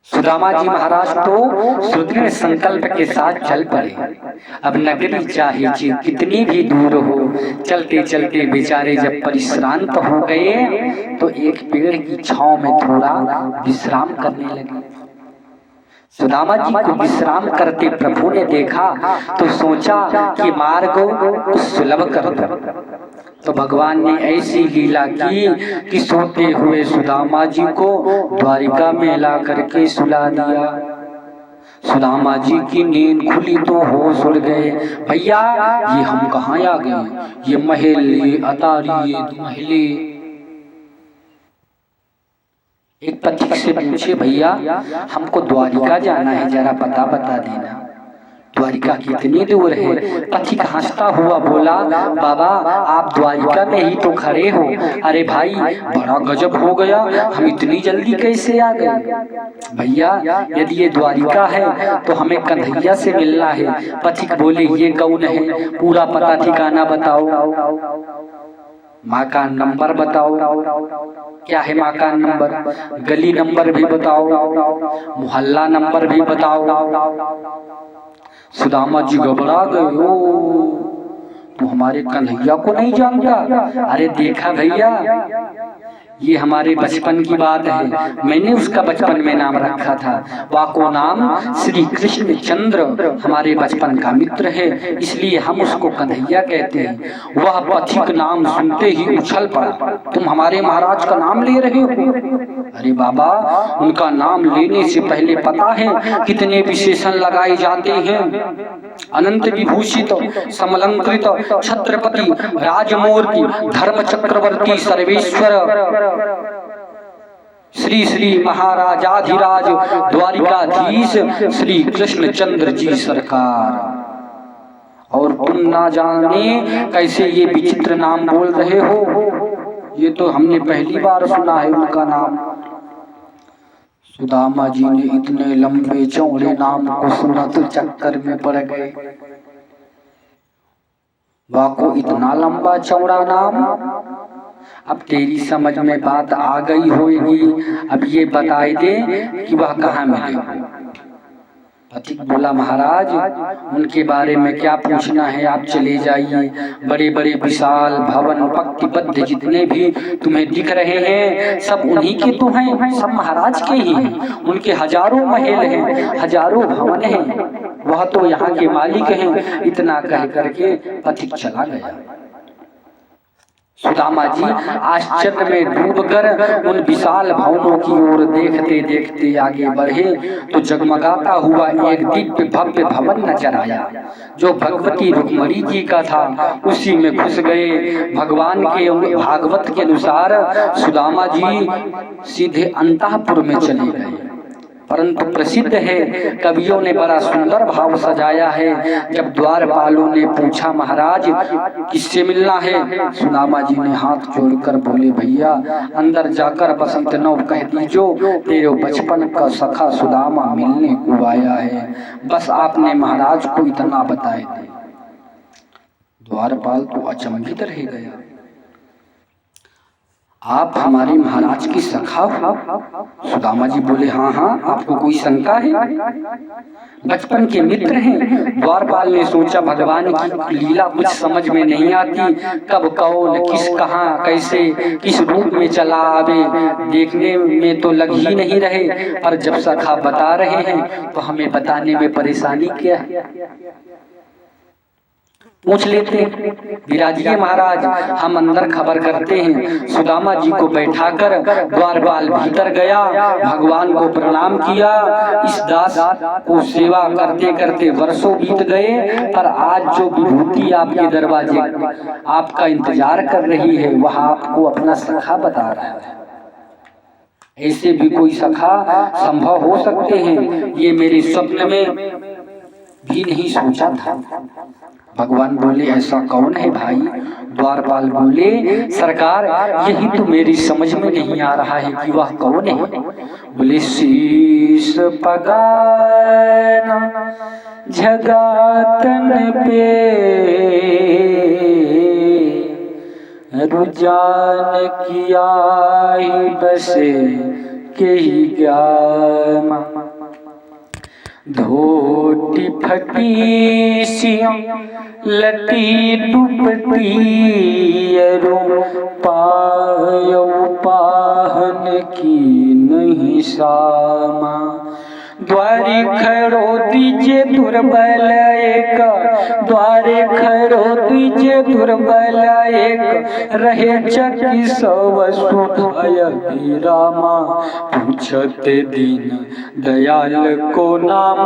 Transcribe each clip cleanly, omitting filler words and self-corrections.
सुदामा जी महाराज तो सुदृढ़ संकल्प के साथ चल पड़े। अब नगरी चाहे कितनी भी दूर हो, चलते चलते बेचारे जब परिश्रांत हो गए तो एक पेड़ की छांव में थोड़ा विश्राम करने लगे। सुदामा जी को विश्राम करते प्रभु ने देखा तो सोचा कि मार्ग को सुलभ कर दो। तो भगवान ने ऐसी लीला की कि सोते हुए सुदामा जी को द्वारिका में ला करके सुला दिया। सुदामा जी की नींद खुली तो होश उड़ गए। भैया ये हम कहाँ आ गए, ये महल, ये अटारी, ये महले। एक पथिक से पूछे, भैया हमको द्वारिका जाना है, जरा पता बता देना, द्वारिका कितनी दूर है। पथिक हंसता हुआ बोला, बाबा आप द्वारिका में ही तो खड़े हो। अरे भाई बड़ा गजब हो गया, हम इतनी जल्दी कैसे आ गए। भैया यदि ये द्वारिका है तो हमें कन्हैया से मिलना है। पथिक बोले, ये कौन है, पूरा पता ठिकाना बताओ, माँ का नंबर बताओ। क्या है माँ का नंबर, गली नंबर भी बताओ, मोहल्ला नंबर भी बताओ। सुदामा जी घबरा गए, ओ तू हमारे कन्हैया को नहीं जानता। अरे देखा भैया, ये हमारे बचपन की बात है, मैंने उसका बचपन में नाम रखा था। वाको नाम श्री कृष्ण चंद्र हमारे बचपन का मित्र है, इसलिए हम उसको कन्हैया कहते हैं। वह पथिक नाम सुनते ही उछल पड़ा, तुम हमारे महाराज का नाम ले रहे हो। अरे बाबा उनका नाम लेने से पहले पता है कितने विशेषण लगाए जाते हैं। अनंत विभूषित, समलंकृत, छत्रपति, राजमूर्ति, धर्म चक्रवर्ती, सर्वेश्वर, श्री श्री महाराजाधिराज, द्वारिकाधीश श्री कृष्णचंद्र जी सरकार। और तुम ना जाने कैसे ये विचित्र नाम बोल रहे हो, ये तो हमने पहली बार सुना है उनका नाम। सुदामा जी ने इतने लंबे चौड़े नाम को सुना तो चक्कर में पड़ गए। वाको इतना लंबा चौड़ा नाम, अब तेरी समझ में बात आ गई होगी, अब ये बताए दे कि वह कहाँ मिले। पथिक बोला, महाराज उनके बारे में क्या पूछना है, आप चले जाइए। बड़े बड़े विशाल भवन पंक्तिबद्ध जितने भी तुम्हें दिख रहे हैं सब उन्हीं के तो हैं, सब महाराज के ही हैं। उनके हजारों महल हैं, हजारों भवन हैं, वह तो यहाँ के मालिक हैं। इतना कह करके पथिक चला गया। सुदामा जी आश्चर्य में डूबकर उन विशाल भवनों की ओर देखते देखते आगे बढ़े तो जगमगाता हुआ एक दिव्य भव्य भवन नजर आया जो भगवती रुक्मणी जी का था। उसी में घुस गए। भगवान के भागवत के अनुसार सुदामा जी सीधे अंतःपुर में चले गए। परंतु प्रसिद्ध है, कवियों ने बड़ा सुंदर भाव सजाया है। जब द्वारपालों ने पूछा, महाराज किससे मिलना है, सुदामा जी ने हाथ जोड़कर बोले, भैया अंदर जाकर बस इतना कह दीजो, तेरे बचपन का सखा सुदामा मिलने को आया है, बस आपने महाराज को इतना बताए दे। द्वारपाल तो अचंभित रह गया, आप हमारे महाराज की सखा हो? सुदामा जी बोले, हाँ हाँ, आपको कोई शंका है? बचपन के मित्र हैं। द्वारपाल ने सोचा भगवान की लीला कुछ समझ में नहीं आती, कब कौन किस कहाँ कैसे किस रूप में चला आवे, देखने में तो लग ही नहीं रहे, पर जब सखा बता रहे हैं तो हमें बताने में परेशानी क्या है, पूछ लेते हैं। विराजिए महाराज, हम अंदर खबर करते हैं। सुदामा जी को बैठाकर द्वारपाल भीतर गया, भगवान को प्रणाम किया। इस दास को सेवा करते करते वर्षों बीत गए, पर आज जो विभूति आपके दरवाजे आपका इंतजार कर रही है वह आपको अपना सखा बता रहा है। ऐसे भी कोई सखा संभव हो सकते हैं, ये मेरे स्वप्न में भी नहीं सोचा था। भगवान बोले, ऐसा कौन है भाई? द्वारपाल बोले, सरकार यही तो मेरी समझ में नहीं आ रहा है कि वह कौन है। बोले, शीश पगाना जगातन पे रुझान किया ही बसे के ही ज्ञान। धोती फटी सियों लटी दुपटी पायो पाहन की नहीं सामा। द्वारे खड़ो दीजे दुर्बल एक, द्वारे खड़ो दीजे दुर्बल एक, रहे चकी सब सुधाय रामा। पूछते दीन दयाल को नाम,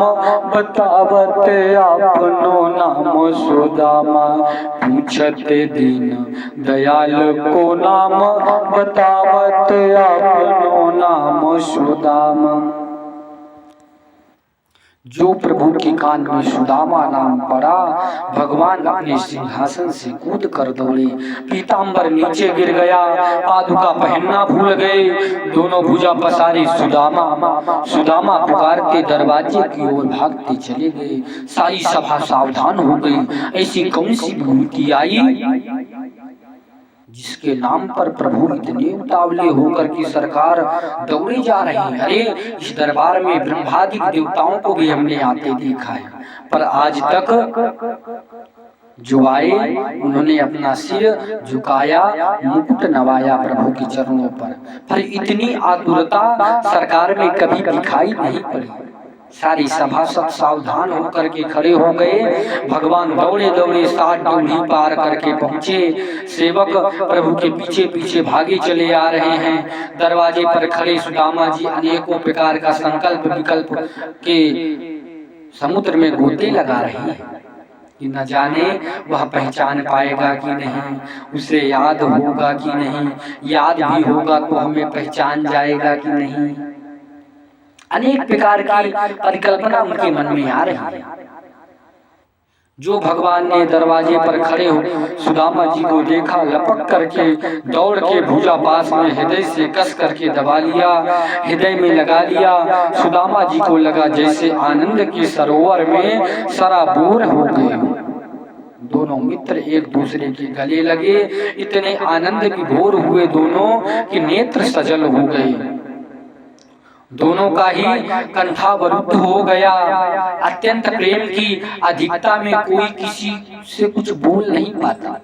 बतावत आपनो नाम सुदामा। पूछते दीन दयाल को नाम, बतावत आपनो नाम सुदामा। जो प्रभु के कान में सुदामा नाम पड़ा, भगवान अपने सिंहासन से कूद कर दौड़े। पीताम्बर नीचे गिर गया, पादुका पहनना भूल गए, दोनों भुजा पसारी सुदामा। सुदामा पुकारते दरवाजे की ओर भागते चले गए। सारी सभा सावधान हो गई। ऐसी कौन सी विभूति आई जिसके नाम पर प्रभु इतने उतावले होकर की सरकार दौड़े जा रहे हैं। अरे इस दरबार में ब्रह्मादि देवताओं को भी हमने आते देखा है, पर आज तक जो आए उन्होंने अपना सिर झुकाया, मुकुट नवाया प्रभु के चरणों पर इतनी आतुरता सरकार में कभी दिखाई नहीं पड़ी। सारी सभासद सावधान होकर के खड़े हो गए। भगवान दौड़े दौड़े 60 डोली पार करके पहुंचे। सेवक प्रभु के पीछे पीछे भागे चले आ रहे हैं। दरवाजे पर खड़े सुदामा जी अनेकों प्रकार का संकल्प विकल्प के समुद्र में गोते लगा रहे हैं कि न जाने वह पहचान पाएगा कि नहीं, उसे याद होगा कि नहीं, याद भी होगा तो हमें पहचान जाएगा कि नहीं। अनेक प्रकार की परिकल्पना उनके मन में आ रही है। जो भगवान ने दरवाजे पर खड़े हो सुदामा जी को देखा, लपक करके दौड़ के भुजा पास में हृदय से कस करके दबा लिया, हृदय में लगा लिया। सुदामा जी को लगा जैसे आनंद के सरोवर में सराबोर हो गए। दोनों मित्र एक दूसरे के गले लगे, इतने आनंद विभोर हुए दोनों कि नेत्र सजल हो गए। दोनों का ही कंठावरुद्ध हो गया। अत्यंत प्रेम की अधिकता में कोई किसी से कुछ बोल नहीं पाता।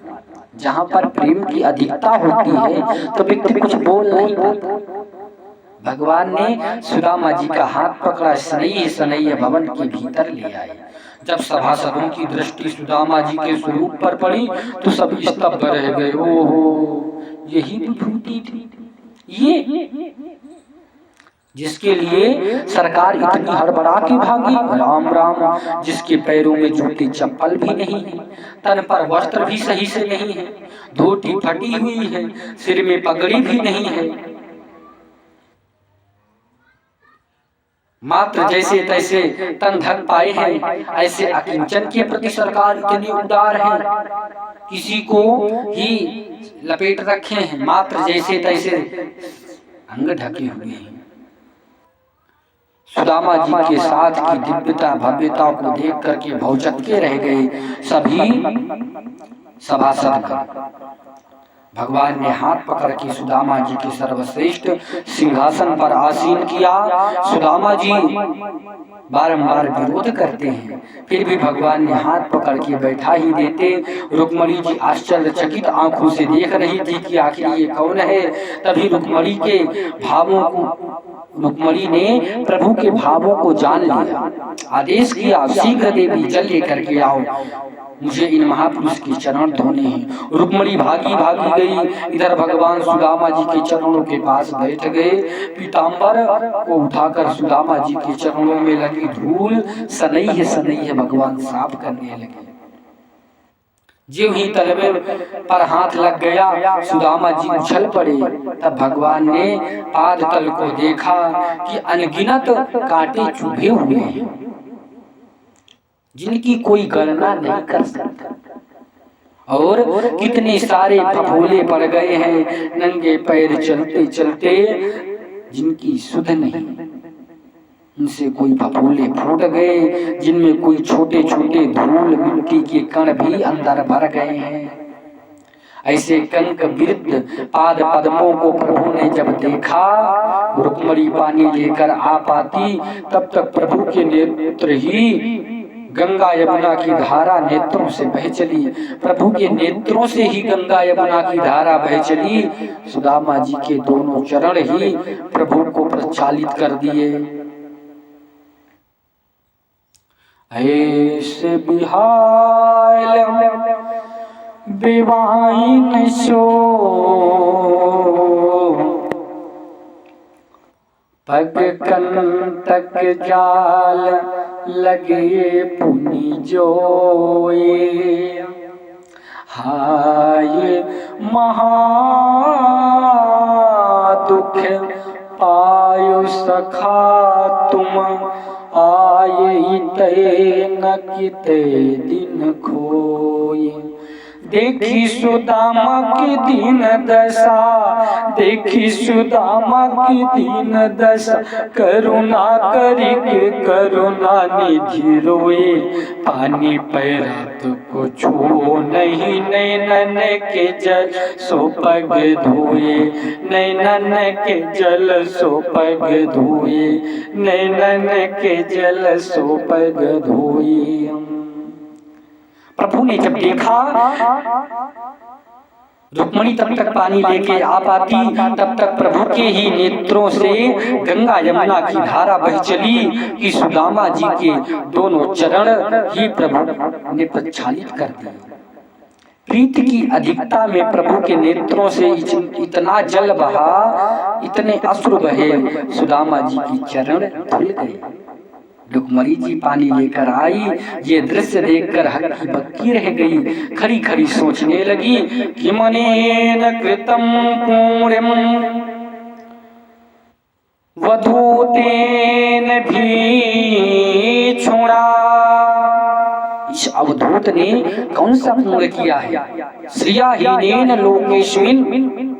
जहाँ पर प्रेम की अधिकता होती है तो व्यक्ति कुछ बोल नहीं पाता। भगवान ने सुदामा जी का हाथ पकड़ा, स्नेह स्नेह भवन के भीतर ले आए। जब सभासदों की दृष्टि सुदामा जी के स्वरूप पर पड़ी तो सब स्तब्ध रह गए। ओहो, यही विभूति थी, ये जिसके लिए सरकार इतनी हड़बड़ा के भागी। राम राम, जिसके पैरों में जूते चप्पल भी नहीं है, तन पर वस्त्र भी सही से नहीं है, धोती फटी हुई है, सिर में पगड़ी भी नहीं है, मात्र जैसे तैसे तन ढक पाए हैं। ऐसे अकिंचन के प्रति सरकार इतनी उदार है, किसी को ही लपेट रखे हैं, मात्र जैसे तैसे अंग ढके हुए हैं। सुदामा जी के साथ की दिव्यता भव्यता को देख करके भौचक्के रह गए सभी सभासद। भगवान ने हाथ पकड़ के सुदामा जी के सर्वश्रेष्ठ सिंहासन पर आसीन किया। सुदामा जी बारंबार विरोध करते हैं, फिर भी भगवान ने हाथ पकड़ के बैठा ही देते। रुक्मणी जी आश्चर्यचकित आंखों से देख रही थी कि आखिर ये कौन है। तभी रुक्मणी ने प्रभु के भावों को जान लिया, आदेश किया, शीघ्र देवी जल लेकर के आओ, मुझे इन महापुरुष के चरण धोने हैं। रुक्मणी भागी भागी गई। इधर भगवान सुदामा जी के चरणों के पास बैठ गए। पीताम्बर को उठाकर सुदामा जी के चरणों में लगी धूल सनैह सनैह भगवान साफ करने लगे। ज्यों ही तलवे पर हाथ लग गया, सुदामा जी उछल पड़े। तब भगवान ने पाद तल को देखा कि अनगिनत कांटे चुभे हुए हैं, जिनकी कोई गणना नहीं कर सकता, और कितने सारे फफोले पड़ गए हैं नंगे पैर चलते चलते, जिनकी सुध नहीं। इनसे कोई फफोले फूट गए, जिनमें कोई छोटे छोटे धूल मिट्टी के कण भी अंदर भर गए हैं। ऐसे कंक विरुद्ध पाद पद्मों को प्रभु ने जब देखा रुक्मणी पानी लेकर आ पाती, तब तक प्रभु के नेत्र ही गंगा यमुना की धारा नेत्रों से बह चली। प्रभु के नेत्रों से ही गंगा यमुना की धारा बह चली। सुदामा जी के दोनों चरण ही प्रभु को प्रचालित कर दिए। ऐसे बिहाल बिवाइन सो पग कंटक जाल लगे पुनि जोए। हाय महा दुख पायो सखा तुम, आये ते न किते दिन खोए। देखी सुदामा की दीन दशा, देखी सुदामा की दीन दशा, करुणा करिके करुणा निधि रोए। पानी पैरात को छुओ नहीं, नैनन के जल सो पग धोए। नैनन के जल सो पग धोए, नैनन के जल सो पग धोए। प्रभु ने जब देखा रुक्मणी तब तक पानी लेके आ पाती, तब तक प्रभु के ही नेत्रों से गंगा यमुना की धारा बह चली कि सुदामा जी के दोनों चरण ही प्रभु ने प्रक्षालित कर दिए। प्रीति की अधिकता में प्रभु के नेत्रों से इतना जल बहा, इतने अश्रु बहे, सुदामा जी की चरण धुल गए। रुक्मणी जी पानी लेकर आई, ये दृश्य देखकर हक्की बक्की रह गई। खड़ी खड़ी सोचने लगी कि मनेन कृतम पुण्यम वधूतेन भी छुड़ा। इस अवधूत ने कौन सा पुण्य किया है? श्रियाहीनेन लोकेस्मिन्,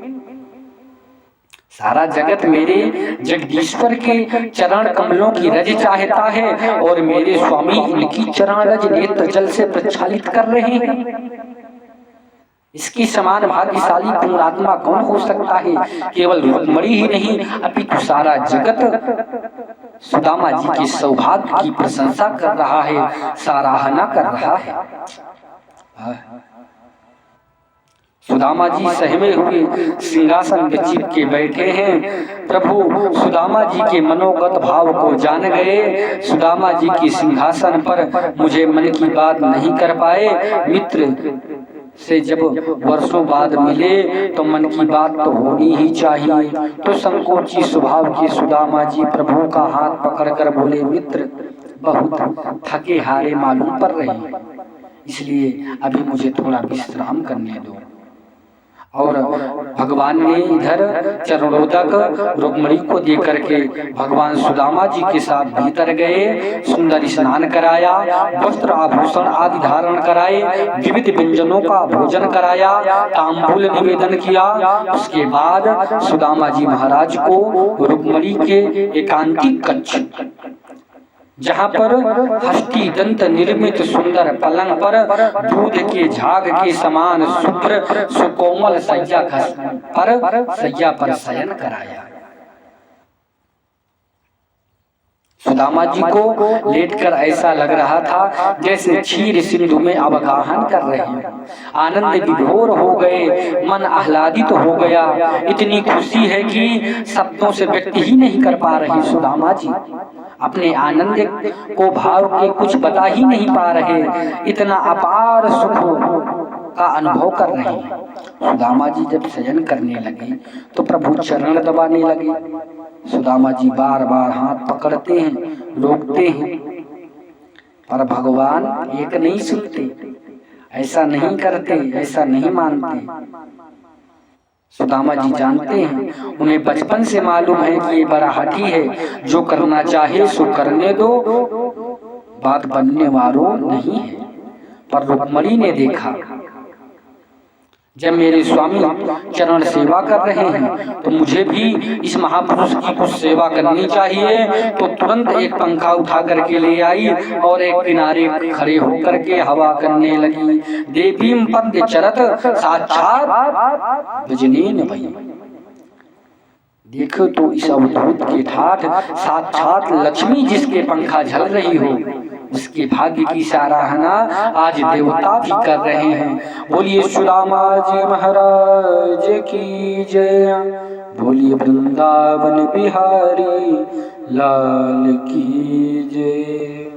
सारा जगत मेरे जगदीश्वर के चरण कमलों की रज चाहता है और मेरे स्वामी इनकी चरण रज नेत्र जल से प्रक्षालित कर रहे हैं। इसकी समान भाग्यशाली पुण्यात्मा कौन हो सकता है? केवल रुक्मणी ही नहीं अपितु सारा जगत सुदामा जी के सौभाग्य की प्रशंसा कर रहा है, सराहना कर रहा है। सुदामा जी सहमे हुए सिंहासन पे चिप के बैठे हैं। प्रभु सुदामा जी के मनोगत भाव को जान गए। सुदामा जी के सिंहासन पर मुझे मन की बात नहीं कर पाए। मित्र से जब वर्षों बाद मिले तो मन की बात तो होनी ही चाहिए। तो संकोची स्वभाव के सुदामा जी प्रभु का हाथ पकड़कर बोले, मित्र बहुत थके हारे मालूम पड़ रहे, इसलिए अभी मुझे थोड़ा विश्राम करने दो। और भगवान ने इधर चरणोदक रुक्मणी को दे करके भगवान सुदामा जी के साथ भीतर गए, सुंदर स्नान कराया, वस्त्र आभूषण आदि धारण कराए, विविध व्यंजनों का भोजन कराया, तांबूल निवेदन किया। उसके बाद सुदामा जी महाराज को रुक्मणी के एकांतिक कक्ष, जहाँ पर हस्ती दंत निर्मित सुंदर पलंग पर दूध के झाग के समान शुभ्र सुकोमल सैया पर शयन कराया। सुदामा जी को लेटकर ऐसा लग रहा था जैसे क्षीर सिंधु में अवगाहन कर रहे हैं। आनंद विभोर हो गए, मन आह्लादित हो गया। इतनी खुशी है कि शब्दों से व्यक्त ही नहीं कर पा रहे। सुदामा जी अपने आनंद को भाव के कुछ बता ही नहीं पा रहे, इतना अपार सुख का अनुभव कर रहे हैं। सुदामा जी जब शयन करने लगे तो प्रभु चरण दबाने लगे। सुदामा जी बार बार हाथ पकड़ते हैं, रोकते हैं, पर भगवान एक नहीं सुनते, ऐसा नहीं करते, ऐसा नहीं मानते। सुदामा जी जानते हैं, उन्हें बचपन से मालूम है कि ये बड़ा हठी है, जो करना चाहे सो करने दो, बात बनने वालों नहीं है। पर रुक्मणी ने देखा जब मेरे स्वामी चरण सेवा कर रहे हैं तो मुझे भी इस महापुरुष की कुछ सेवा करनी चाहिए। तो तुरंत एक पंखा उठा करके ले आई और एक किनारे खड़े होकर के हवा करने लगी। देवी पद्य चरत साक्षात भजनीन भई। देखो तो इस अवधूत के ठाठ, साक्षात लक्ष्मी जिसके पंखा झल रही हो, उसके भाग्य की सराहना आज देवता भी कर रहे हैं। बोलिए सुदामा जी महाराज की जय, बोलिए वृंदावन बिहारी लाल की जय।